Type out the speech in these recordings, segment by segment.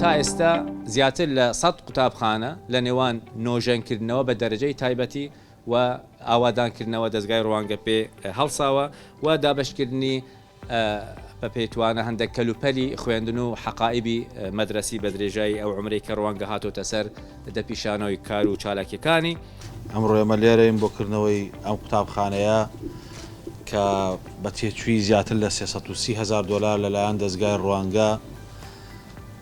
تا ئێستا زیاتر لە 100 قوتابخانە لە نێوان نۆژەنکردنەوە بە دەرەجەی تایبەتی و ئاوادانکردنەوە دەستگای ڕوانگە پێ هەڵساوە و دابشکردنی بە پێیتوانە هەندێک کەلوپەلی خوێندن و حەقائبی مەدرسەی بە درێژایی ئەو عمرەی کە ڕوانگە هاتۆتە سەر دەپیشانەوەی کار و چالاکیەکانی. ئەمڕۆ ئێمە لێرەین بۆکردنەوەی ئەم قوتابخانەیە کە بە تێچووی زیاتر لە 330,000 دلار لەلایەن دەستگای ڕوانگە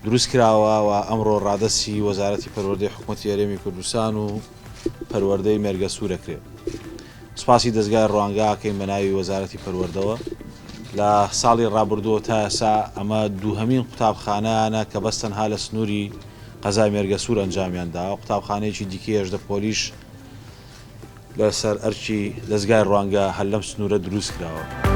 دروست کراوە و ئەمڕۆ ڕادەسی وەزارەتی پەروەردەی حکوومەتی هەرێمی کوردستان و پەروەردەی مێرگە سوورەکرێ. سوپاسی دەستگای ڕوانگە ئاکەین بە ناوی وەزارەتی پەروەردەوە. لە ساڵی ڕابردووە تا ئێستا ئەمە دووهەمین قوتابخانەیانە کە بەستەنها لە سنووری قەزای مێرگە سوور ئەنجامیانداوە. قوتابخانەیەکی دیکەی هێژدە پۆلیش لەسەر ئەرکی دەستگای ڕوانگە هەر لەم سنوورە دروست کراوە.